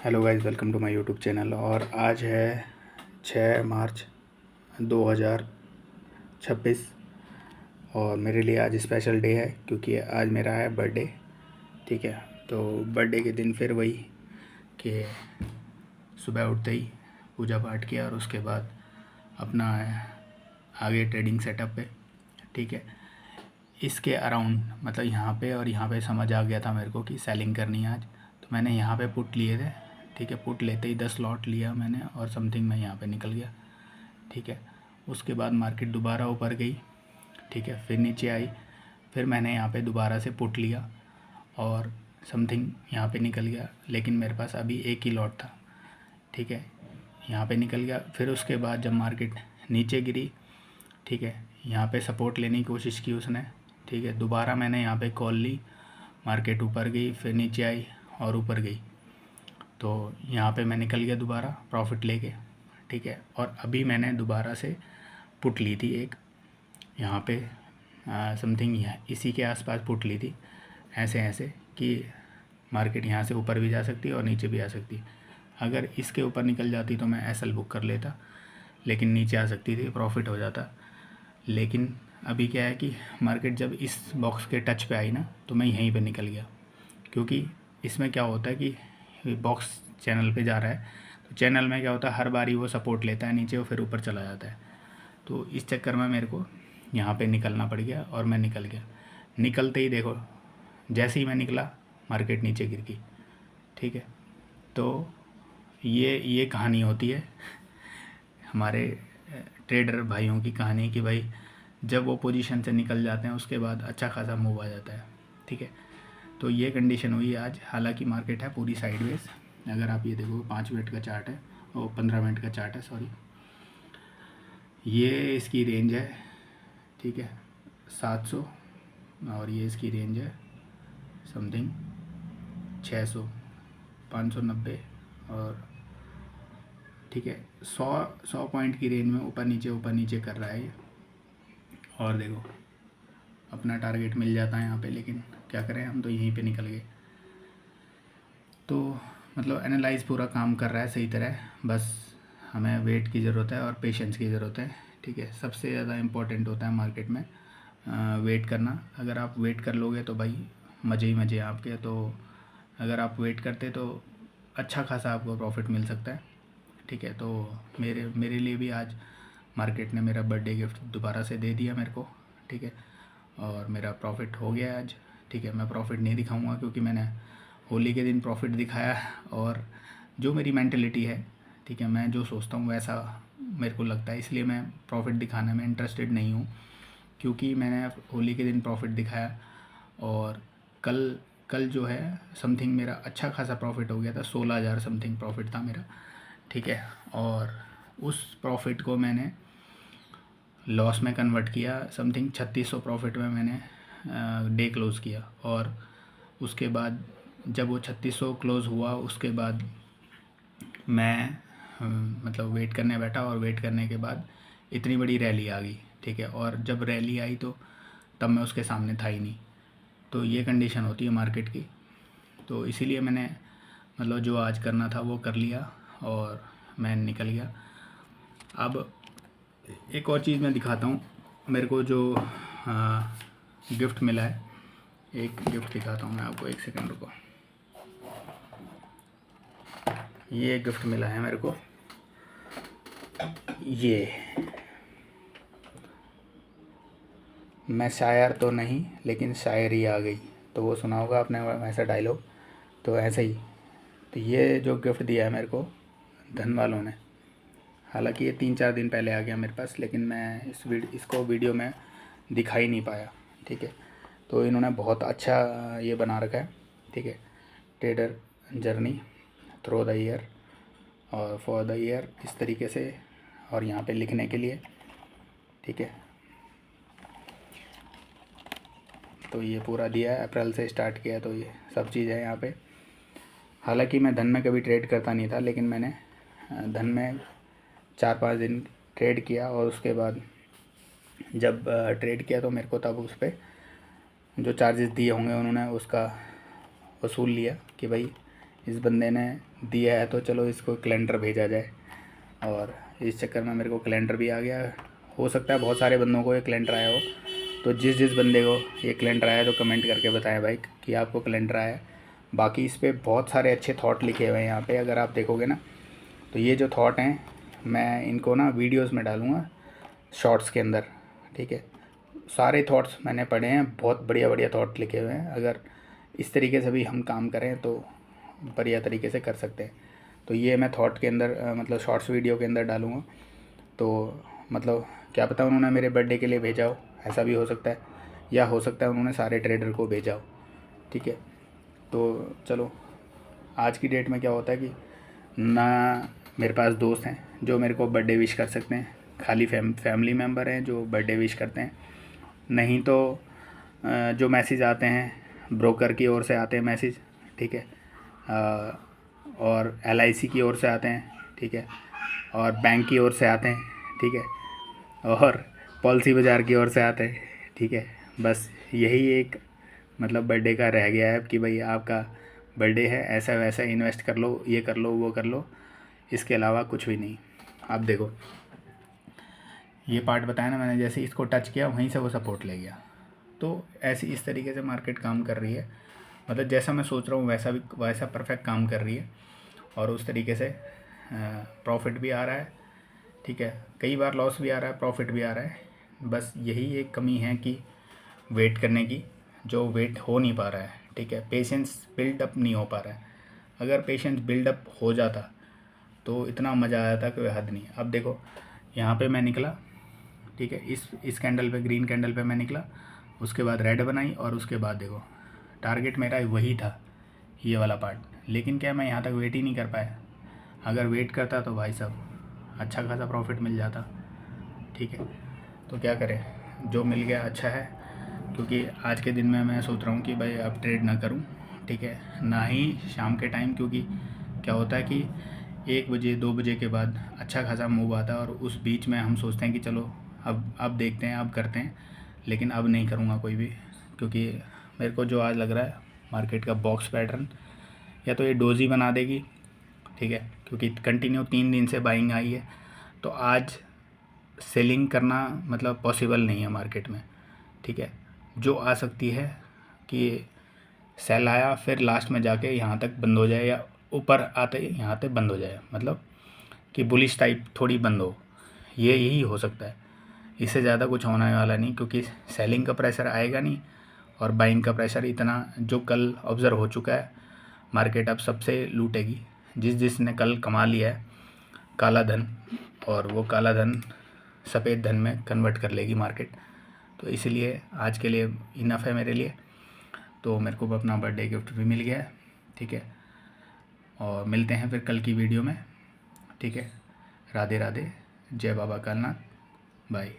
Hello guys, welcome to my YouTube channel. और आज है 6 मार्च 2026 और मेरे लिए आज स्पेशल डे है क्योंकि आज मेरा है बर्थडे। ठीक है, तो बर्थडे के दिन फिर वही कि सुबह उठते ही पूजा पाठ किया और उसके बाद अपना आगे ट्रेडिंग सेटअप पे। ठीक है, इसके अराउंड मतलब यहाँ पे समझ आ गया था मेरे को कि सेलिंग करनी है आज, तो मैंने यहाँ पे पुट लिए थे। ठीक है, पुट लेते ही 10 लॉट लिया मैंने और समथिंग मैं यहाँ पे निकल गया। ठीक है, उसके बाद मार्केट दोबारा ऊपर गई। ठीक है, फिर नीचे आई, फिर मैंने यहाँ पे दोबारा से पुट लिया और समथिंग यहाँ पे निकल गया, लेकिन मेरे पास अभी एक ही लॉट था। ठीक है, यहाँ पे निकल गया। फिर उसके बाद जब मार्केट नीचे गिरी, ठीक है, यहाँ पे सपोर्ट लेने की कोशिश की उसने। ठीक है, दोबारा मैंने यहाँ पे कॉल ली, मार्केट ऊपर गई, फिर नीचे आई और ऊपर गई, तो यहाँ पे मैं निकल गया दोबारा प्रॉफिट लेके। ठीक है, और अभी मैंने दोबारा से पुट ली थी एक यहाँ पे समथिंग इसी के आसपास पुट ली थी, ऐसे ऐसे कि मार्केट यहाँ से ऊपर भी जा सकती है और नीचे भी आ सकती है। अगर इसके ऊपर निकल जाती तो मैं एसएल बुक कर लेता, लेकिन नीचे आ सकती थी, प्रॉफिट हो जाता। लेकिन अभी क्या है कि मार्केट जब इस बॉक्स के टच पे आई ना, तो मैं यहीं पे निकल गया, क्योंकि इसमें क्या होता है कि बॉक्स चैनल पे जा रहा है, तो चैनल में क्या होता है हर बारी वो सपोर्ट लेता है नीचे और फिर ऊपर चला जाता है। तो इस चक्कर में मेरे को यहाँ पे निकलना पड़ गया और मैं निकल गया। निकलते ही देखो, जैसे ही मैं निकला मार्केट नीचे गिर गई। ठीक है, तो ये कहानी होती है हमारे ट्रेडर भाइयों की कहानी कि भाई जब वो पोजीशन से निकल जाते हैं उसके बाद अच्छा खासा मूव आ जाता है। ठीक है, तो ये कंडीशन हुई आज। हालांकि मार्केट है पूरी साइडवेज। अगर आप ये देखो 5 मिनट का चार्ट है और 15 मिनट का चार्ट है, सॉरी, ये इसकी रेंज है। ठीक है, 700 और ये इसकी रेंज है समथिंग 600, 590 और ठीक है 100 पॉइंट की रेंज में ऊपर नीचे कर रहा है ये। और देखो अपना टारगेट मिल जाता है यहाँ पे, लेकिन क्या करें, हम तो यहीं पे निकल गए। तो मतलब एनालाइज पूरा काम कर रहा है सही तरह, बस हमें वेट की ज़रूरत है और पेशेंस की ज़रूरत है। ठीक है, सबसे ज़्यादा इम्पोर्टेंट होता है मार्केट में वेट करना। अगर आप वेट कर लोगे तो भाई मज़े ही मज़े हैं आपके। तो अगर आप वेट करते तो अच्छा खासा आपको प्रॉफिट मिल सकता है। ठीक है, तो मेरे लिए भी आज मार्केट ने मेरा बर्थडे गिफ्ट दोबारा से दे दिया मेरे को। ठीक है, और मेरा प्रॉफिट हो गया आज। ठीक है, मैं प्रॉफिट नहीं दिखाऊंगा क्योंकि मैंने होली के दिन प्रॉफिट दिखाया और जो मेरी मेंटेलिटी है, ठीक है, मैं जो सोचता हूँ वैसा मेरे को लगता है, इसलिए मैं प्रॉफिट दिखाने में इंटरेस्टेड नहीं हूँ। क्योंकि मैंने होली के दिन प्रॉफिट दिखाया और कल कल जो है समथिंग मेरा अच्छा खासा प्रॉफिट हो गया था, 16,000 समथिंग प्रॉफिट था मेरा। ठीक है, और उस प्रॉफिट को मैंने लॉस में कन्वर्ट किया, समथिंग 3600 प्रॉफिट में मैंने डे क्लोज़ किया। और उसके बाद जब वो 3600 क्लोज़ हुआ उसके बाद मैं मतलब वेट करने बैठा और वेट करने के बाद इतनी बड़ी रैली आ गई। ठीक है, और जब रैली आई तो तब मैं उसके सामने था ही नहीं। तो ये कंडीशन होती है मार्केट की। तो इसीलिए मैंने मतलब जो आज करना था वो कर लिया और मैं निकल गया। अब एक और चीज़ मैं दिखाता हूँ, मेरे को जो गिफ्ट मिला है, एक गिफ्ट दिखाता हूँ मैं आपको, एक सेकंड रुको। ये गिफ्ट मिला है मेरे को, ये मैं शायर तो नहीं लेकिन शायरी आ गई, तो वो सुना होगा आपने वैसा डायलॉग, तो ऐसे ही। तो ये जो गिफ्ट दिया है मेरे को धन वालों ने, हालांकि ये 3-4 दिन पहले आ गया मेरे पास, लेकिन मैं इसको वीडियो में दिखा ही नहीं पाया। ठीक है, तो इन्होंने बहुत अच्छा ये बना रखा है। ठीक है, trader journey through the year और फॉर द ईयर, इस तरीके से, और यहाँ पे लिखने के लिए। ठीक है, तो ये पूरा दिया है, अप्रैल से स्टार्ट किया, तो ये सब चीज़ है यहाँ पे। हालांकि मैं धन में कभी ट्रेड करता नहीं था, लेकिन मैंने धन में 4-5 दिन ट्रेड किया और उसके बाद जब ट्रेड किया तो मेरे को तब उस पर जो चार्जेस दिए होंगे उन्होंने उसका वसूल लिया कि भाई इस बंदे ने दिया है तो चलो इसको कैलेंडर भेजा जाए, और इस चक्कर में मेरे को कैलेंडर भी आ गया। हो सकता है बहुत सारे बंदों को ये कैलेंडर आया हो, तो जिस जिस बंदे को ये कैलेंडर आया तो कमेंट करके बताएं भाई कि आपको कैलेंडर आया है। बाकी इस पर बहुत सारे अच्छे थॉट लिखे हुए हैं यहाँ पे, अगर आप देखोगे ना तो ये जो थॉट हैं मैं इनको ना वीडियोस में डालूँगा शॉर्ट्स के अंदर, ठीक है। सारे थॉट्स मैंने पढ़े हैं, बहुत बढ़िया बढ़िया थॉट लिखे हुए हैं। अगर इस तरीके से भी हम काम करें तो बढ़िया तरीके से कर सकते हैं। तो ये मैं थॉट के अंदर मतलब शॉर्ट्स वीडियो के अंदर डालूँगा। तो मतलब क्या पता उन्होंने मेरे बर्थडे के लिए भेजा हो, ऐसा भी हो सकता है, या हो सकता है उन्होंने सारे ट्रेडर को भेजा हो, ठीक है। तो चलो, आज की डेट में क्या होता है कि ना मेरे पास दोस्त हैं जो मेरे को बर्थडे विश कर सकते हैं, खाली फैमिली मेम्बर हैं जो बर्थडे विश करते हैं, नहीं तो जो मैसेज आते हैं ब्रोकर की ओर से आते हैं मैसेज, ठीक है, और LIC की ओर से आते हैं, ठीक है, और बैंक की ओर से आते हैं, ठीक है, और पॉलिसी बाज़ार की ओर से आते हैं, ठीक है। बस यही एक मतलब बर्थडे का रह गया है कि भाई आपका बर्थडे है, ऐसा वैसा इन्वेस्ट कर लो, ये कर लो, वो कर लो, इसके अलावा कुछ भी नहीं। आप देखो ये पार्ट बताया ना मैंने, जैसे इसको टच किया वहीं से वो सपोर्ट ले गया। तो ऐसी इस तरीके से मार्केट काम कर रही है, मतलब जैसा मैं सोच रहा हूँ वैसा परफेक्ट काम कर रही है, और उस तरीके से प्रॉफिट भी आ रहा है, ठीक है। कई बार लॉस भी आ रहा है, प्रॉफिट भी आ रहा है। बस यही एक कमी है कि वेट करने की, जो वेट हो नहीं पा रहा है, ठीक है। पेशेंस बिल्डअप नहीं हो पा रहा है। अगर पेशेंस बिल्डअप हो जाता तो इतना मज़ा आया था कोई हद नहीं। अब देखो यहाँ पे मैं निकला, ठीक है, इस कैंडल पे, ग्रीन कैंडल पे मैं निकला, उसके बाद रेड बनाई, और उसके बाद देखो टारगेट मेरा वही था, ये वाला पार्ट, लेकिन क्या मैं यहाँ तक वेट ही नहीं कर पाया। अगर वेट करता तो भाई साहब अच्छा खासा प्रॉफिट मिल जाता, ठीक है। तो क्या करें, जो मिल गया अच्छा है, क्योंकि आज के दिन में मैं सोच रहा हूँ कि भाई अब ट्रेड ना करूँ, ठीक है, ना ही शाम के टाइम, क्योंकि क्या होता है कि 1 बजे 2 बजे के बाद अच्छा खासा मूव आता है, और उस बीच में हम सोचते हैं कि चलो अब देखते हैं, अब करते हैं, लेकिन अब नहीं करूँगा कोई भी, क्योंकि मेरे को जो आज लग रहा है मार्केट का बॉक्स पैटर्न या तो ये डोजी बना देगी, ठीक है, क्योंकि कंटिन्यू 3 दिन से बाइंग आई है, तो आज सेलिंग करना मतलब पॉसिबल नहीं है मार्केट में, ठीक है। जो आ सकती है कि सेल आया फिर लास्ट में जाके यहाँ तक बंद हो जाए, या ऊपर आते यहाँ तक बंद हो जाए, मतलब कि बुलिश टाइप थोड़ी बंद हो, ये यही हो सकता है। इससे ज़्यादा कुछ होने वाला नहीं, क्योंकि सेलिंग का प्रेशर आएगा नहीं, और बाइंग का प्रेशर इतना जो कल ऑब्ज़र्व हो चुका है, मार्केट अब सबसे लूटेगी। जिसने कल कमा लिया है काला धन, और वो काला धन सफ़ेद धन में कन्वर्ट कर लेगी मार्केट। तो इसलिए आज के लिए इनफ है मेरे लिए। तो मेरे को अपना बर्थडे गिफ्ट भी मिल गया है, ठीक है। और मिलते हैं फिर कल की वीडियो में, ठीक है। राधे राधे, जय बाबा कालनाथ, बाय।